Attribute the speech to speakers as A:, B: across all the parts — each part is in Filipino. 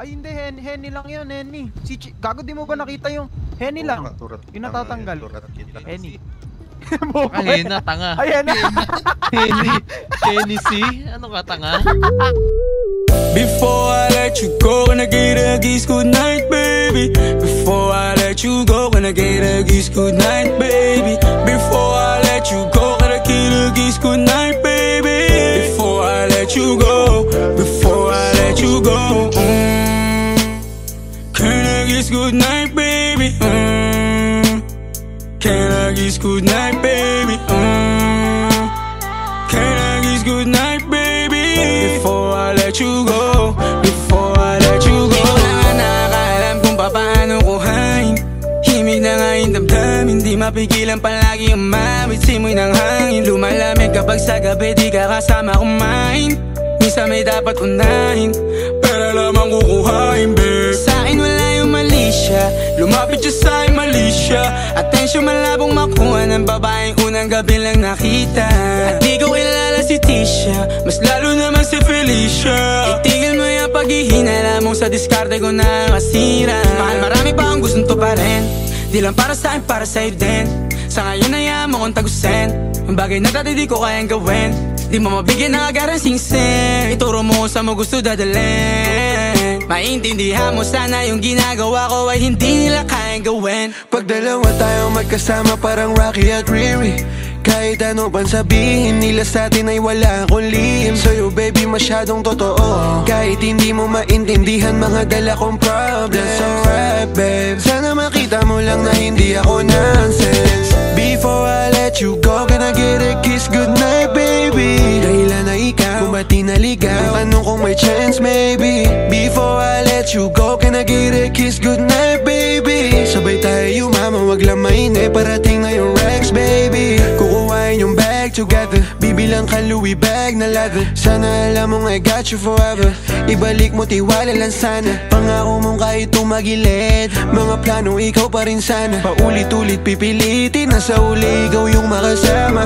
A: Ay hindi, Henny lang yun, Henny. Gago, di mo ba nakita yung Henny lang? Yung natatanggal. Henny.
B: Ay, na, tanga.
A: Ayan na.
B: Henny C? Ano ka, tanga?
C: Before I let you go, gonna get a kiss good night, baby. Before I let you go, gonna get a kiss good night, baby. Before I let you go, gonna get a kiss good night, baby. Before I let you go, before I let you go, can I kiss good night, baby? Can I kiss good night, baby? Can I kiss good night, baby? Before I let you go, before I let you go. Di ko na nga nakakaalam kung paano kuhain. Himig na nga yung damdamin, di mapigilan palagi umawit. Simoy ng hangin, lumalamig kapag sa gabi di ka kasama kumain. Minsan may dapat unahin, pero lamang kukuhain, babe. Sa'kin wala yung mali siya, lumapit siya sa'kin mali siya. Atensyon malabong makuha ng babaeng unang gabi lang nakita. At di ko kilala si Tisha, mas lalo naman si Felicia. Itigil mo yung paghihinala mong sa diskarte ko na masira. Mahal, marami pa ang gustong to pa rin, di lang para sa'kin, para sa'yo din. Sa ngayon hayaan mo kong tagusin ang bagay na dati di ko kayang gawin. Di mo mabigyan ng agarang sing-sing, ituro mo sa mo gusto dadalhin. Maintindihan mo sana yung ginagawa ko ay hindi nila kayang gawin.
D: Pag dalawa tayo magkasama parang Rocky at Riri, kahit ano pang sabihin nila sa'tin ay wala akong lihim. Sa'yo baby masyadong totoo, kahit hindi mo maintindihan mga dala kong problems. That's alright babe, sana makita mo lang na hindi ako nonsense. Before I let you go, can I get a kiss goodnight baby? Dahilan na ikaw, kung ba't di naligaw, tanong kung may chance maybe. Before I let you go, can I get a kiss goodnight baby? Sabay tayo yumama, wag lang mainip, parating na yung Rex baby. Kukuhain yung bag together, bibilang ka Louis bag na leather. Sana alam mong I got you forever, ibalik mo tiwala lang sana. Pangako mong kahit tumagilid, mga plano ikaw pa rin sana. Paulit-ulit pipilitin na sa uli ikaw yung makasama.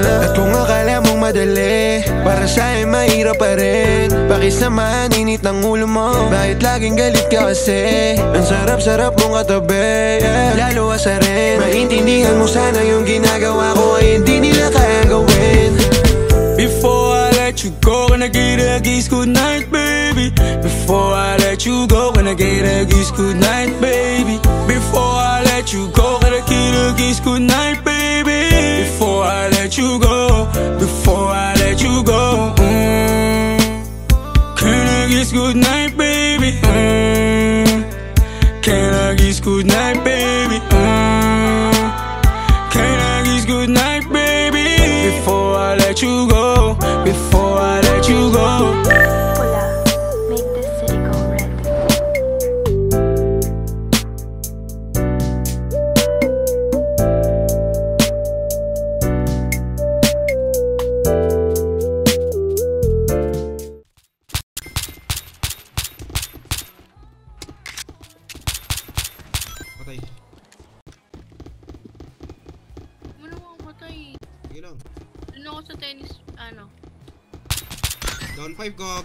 D: At kung akala mong madali, para sa'kin mahirap pa rin. Pakisamahan init ng ulo mo, bakit laging galit ka kasi? Ang sarap-sarap mong katabi, yeah. Lalo asa rin, maintindihan mo sana yung ginagawa ko ay hindi nila kayang gawin.
C: Before I let you go, gonna get a kiss good night, baby. Before I let you go, gonna get a kiss good night, baby. Before I let you go, gonna get a kiss good night, baby. Before I let you go, before I let you go, can I kiss good night, baby? Can I kiss good night, baby? Can I kiss good night, baby? Before I let you go, before I let you go.
E: Pula, make this city go red.
F: Patay.
G: Ano akong patay?
F: Sige lang.
G: Doon ako sa tennis, ano?
F: Down 5 gago.